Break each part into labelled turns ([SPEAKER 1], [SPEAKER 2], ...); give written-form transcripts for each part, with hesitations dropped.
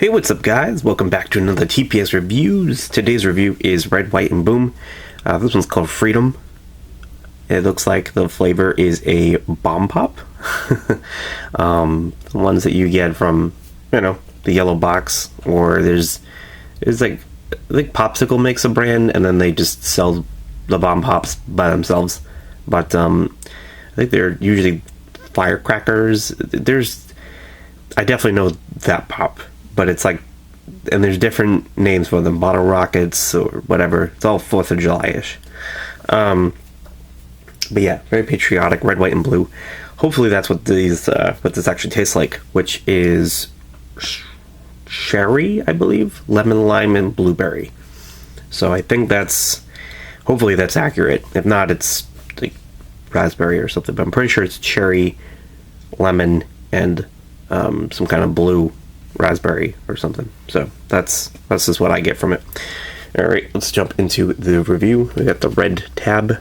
[SPEAKER 1] Hey, what's up guys? Welcome back to another TPX Reviews. Today's review is Red, White, and Boom. This one's called Freedom. It looks like the flavor is a bomb pop. The ones that you get from, the yellow box, or there's like, I think Popsicle makes a brand and then they just sell the bomb pops by themselves. But I think they're usually firecrackers. I definitely know that pop. But it's like, and there's different names for them, bottle rockets or whatever. It's all 4th of July-ish. But yeah, very patriotic, red, white, and blue. Hopefully that's what this actually tastes like, which is cherry, I believe, lemon, lime, and blueberry. So I think hopefully that's accurate. If not, it's like raspberry or something. But I'm pretty sure it's cherry, lemon, and some kind of blue. Raspberry or something. So that's just what I get from it. All right, let's jump into the review. We got the red tab.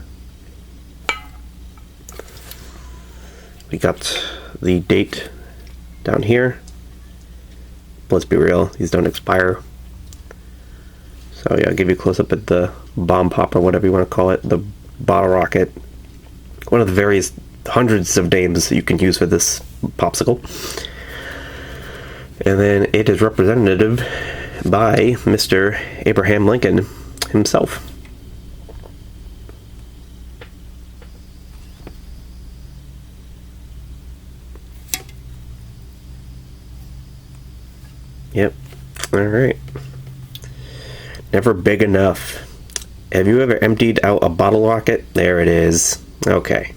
[SPEAKER 1] We got the date down here. Let's be real, these don't expire. So yeah, I'll give you a close up at the bomb pop or whatever you want to call it, the bottle rocket. One of the various hundreds of names that you can use for this popsicle. And then it is representative by Mr. Abraham Lincoln himself. Yep. Alright. Never big enough. Have you ever emptied out a bottle rocket? There it is. Okay.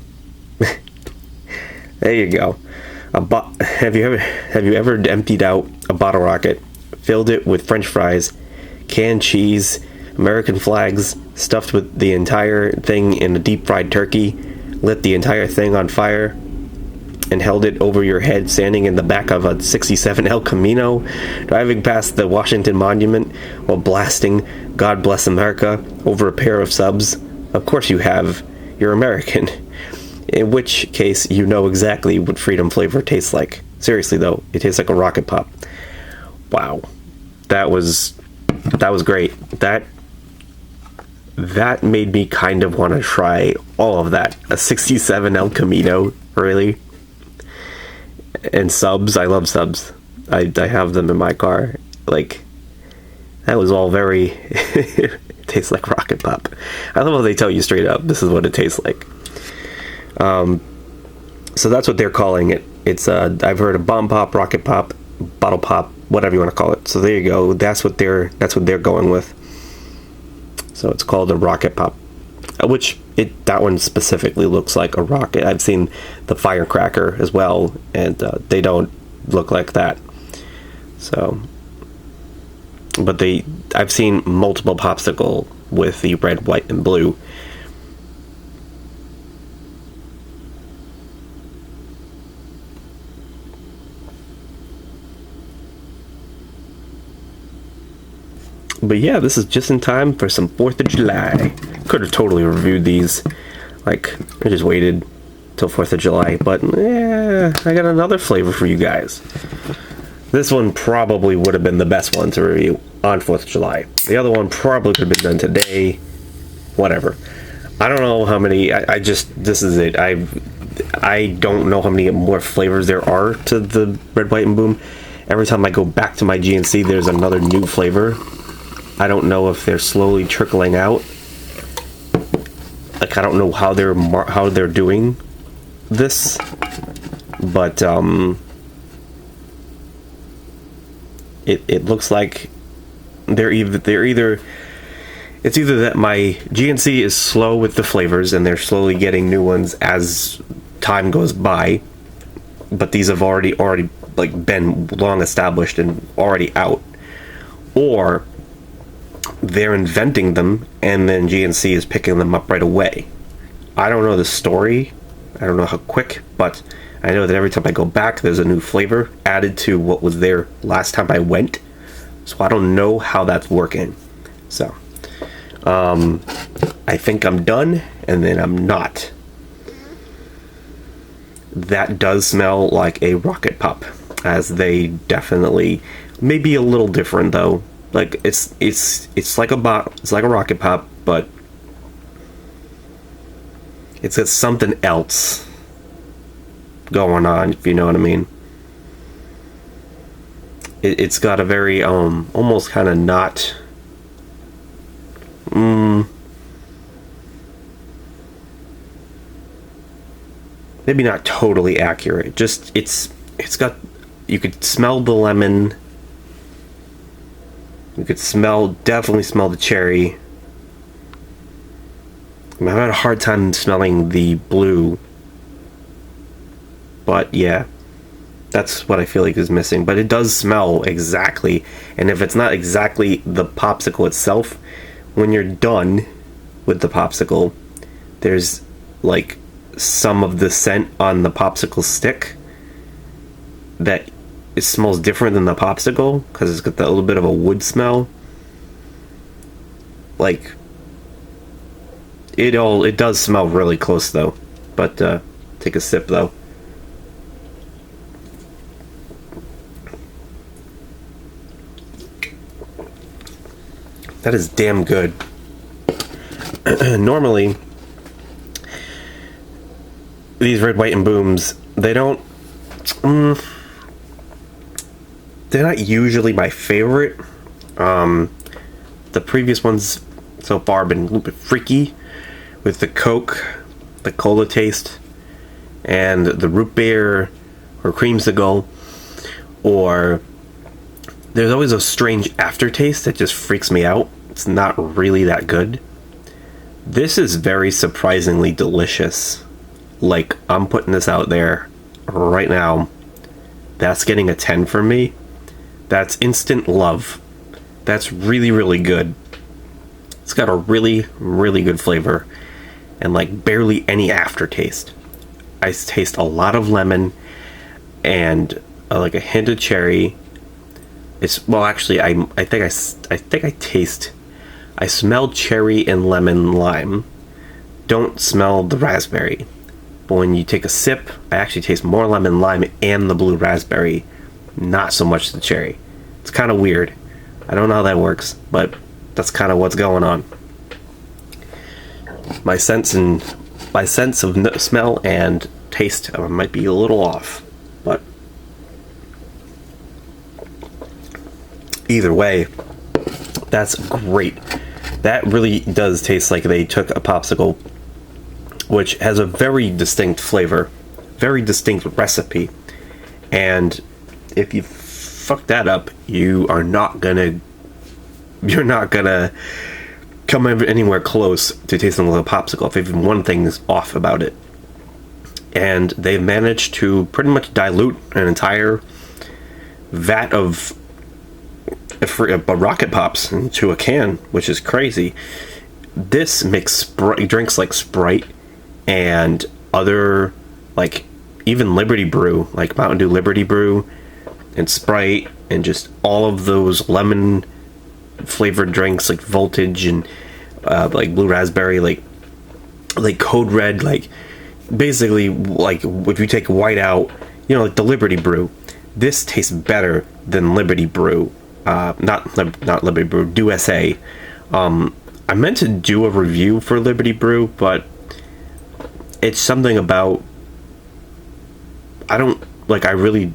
[SPEAKER 1] There you go. Have you ever emptied out a bottle rocket, filled it with French fries, canned cheese, American flags, stuffed with the entire thing in a deep fried turkey, lit the entire thing on fire, and held it over your head standing in the back of a 67 El Camino, driving past the Washington Monument while blasting God Bless America over a pair of subs? Of course you have. You're American. In which case, you know exactly what freedom flavor tastes like. Seriously though, it tastes like a rocket pop. Wow. That was great. That made me kind of want to try all of that. A 67 El Camino, really? And subs, I love subs. I have them in my car. Like, that was all very it tastes like rocket pop. I love how they tell you straight up, this is what it tastes like. So that's what they're calling it. It's I've heard of bomb pop, rocket pop, bottle pop, whatever you want to call it. So there you go. That's what they're going with. So it's called a rocket pop, which that one specifically looks like a rocket. I've seen the firecracker as well, and they don't look like that. So, but I've seen multiple popsicle with the red, white, and blue. But yeah, this is just in time for some 4th of July. Could have totally reviewed these. Like, I just waited till 4th of July. But, yeah, I got another flavor for you guys. This one probably would have been the best one to review on 4th of July. The other one probably could have been done today. Whatever. I don't know how many... this is it. I don't know how many more flavors there are to the Red, White, and Boom. Every time I go back to my GNC, there's another new flavor. I don't know if they're slowly trickling out. Like, I don't know how they're doing this, but it looks like they're either it's either that my GNC is slow with the flavors and they're slowly getting new ones as time goes by, but these have already like been long established and already out, or they're inventing them and then GNC is picking them up right away. I don't know the story. I don't know how quick, but I know that every time I go back, there's a new flavor added to what was there last time I went. So I don't know how that's working. So I think I'm done, and then I'm not. That does smell like a rocket pop. as they definitely may be a little different though. Like it's like it's like a rocket pop, but it's got something else going on, if you know what I mean. It's got a very almost kind of not maybe not totally accurate. Just it's got, you could smell the lemon. You could definitely smell the cherry. I'm having a hard time smelling the blue. But yeah, that's what I feel like is missing. But it does smell exactly. And if it's not exactly the popsicle itself, when you're done with the popsicle, there's like some of the scent on the popsicle stick that it smells different than the popsicle because it's got that little bit of a wood smell. Like it does smell really close though. But take a sip though. That is damn good. Normally, these Red, White, and Booms, they're not usually my favorite. The previous ones so far have been a little bit freaky with the Coke, the cola taste, and the root beer or creamsicle, or there's always a strange aftertaste that just freaks me out. It's not really that good. This is very surprisingly delicious. Like, I'm putting this out there right now. That's getting a 10 for me. That's instant love. That's really, really good. It's got a really, really good flavor and like barely any aftertaste. I taste a lot of lemon and like a hint of cherry. It's, well, actually, I smell cherry and lemon lime. Don't smell the raspberry. But when you take a sip, I actually taste more lemon lime and the blue raspberry, not so much the cherry. It's kind of weird. I don't know how that works, but that's kind of what's going on. My sense of smell and taste might be a little off, but either way, that's great. That really does taste like they took a popsicle, which has a very distinct flavor, very distinct recipe, and if you fuck that up, you're not gonna come anywhere close to tasting like a popsicle if even one thing is off about it. And they've managed to pretty much dilute an entire vat of rocket pops into a can, which is crazy. This makes drinks like Sprite and other, like even Liberty Brew, like Mountain Dew Liberty Brew and Sprite, and just all of those lemon flavored drinks like Voltage and like Blue Raspberry, like Code Red, like basically like if you take white out, you know, like the Liberty Brew, this tastes better than Liberty Brew. Not Liberty Brew, Dew SA. I meant to do a review for Liberty Brew, but it's something about, I really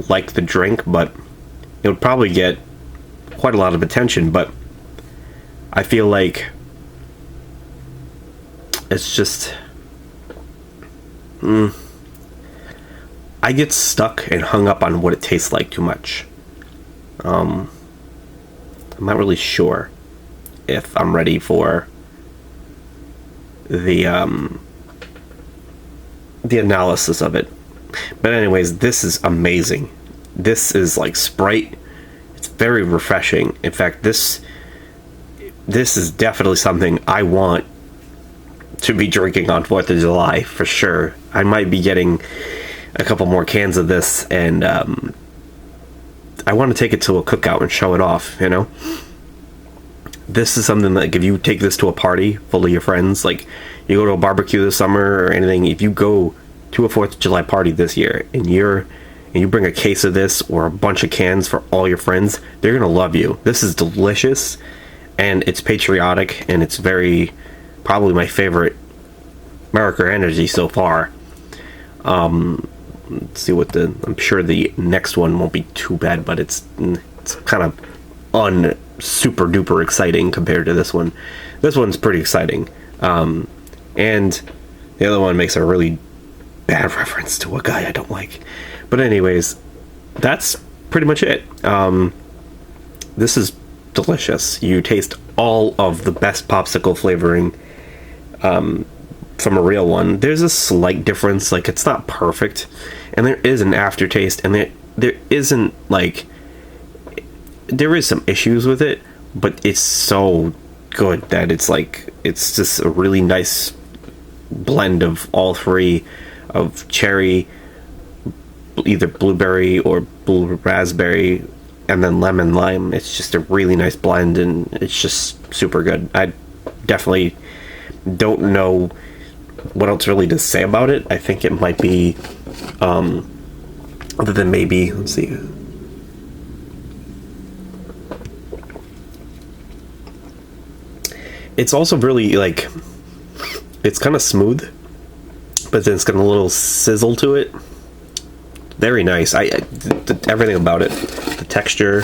[SPEAKER 1] like the drink, but it would probably get quite a lot of attention, but I feel like it's just I get stuck and hung up on what it tastes like too much. I'm not really sure if I'm ready for the analysis of it. But anyways, this is amazing. This is like Sprite. It's very refreshing. In fact, this is definitely something I want to be drinking on 4th of July for sure. I might be getting a couple more cans of this, and I want to take it to a cookout and show it off, you know? This is something that if you take this to a party full of your friends, like you go to a barbecue this summer or anything, if you go to a 4th of July party this year and you're and you bring a case of this or a bunch of cans for all your friends, they're gonna love you. This is delicious, and it's patriotic, and it's probably my favorite Merica energy so far. Let's see what I'm sure the next one won't be too bad, but it's kind of super duper exciting compared to this one. This one's pretty exciting, and the other one makes a really bad reference to a guy I don't like. But anyways, that's pretty much it. This is delicious. You taste all of the best popsicle flavoring from a real one. There's a slight difference, like it's not perfect, and there is an aftertaste, and there isn't like, there is some issues with it, but it's so good that it's like, it's just a really nice blend of all three, of cherry, either blueberry or blue raspberry, and then lemon lime. It's just a really nice blend, and it's just super good. I definitely don't know what else really to say about it. I think it might be other than maybe, let's see, it's also really like, it's kind of smooth, but then it's got a little sizzle to it. Very nice. Everything about it, the texture,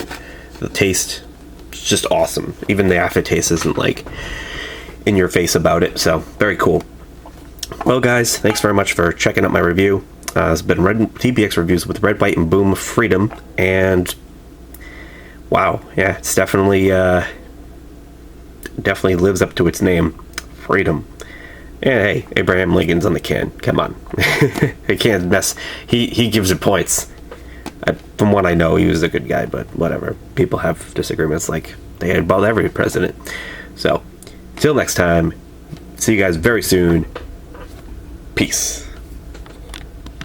[SPEAKER 1] the taste, it's just awesome. Even the aftertaste isn't like in your face about it. So very cool. Well, guys, thanks very much for checking out my review. It's been TPX reviews with Red, White, and Boom Freedom, and wow, yeah, it's definitely lives up to its name, Freedom. And hey, Abraham Lincoln's on the can. Come on. I can't mess. He gives it points. From what I know, he was a good guy, but whatever. People have disagreements like they had about every president. So, till next time, see you guys very soon. Peace.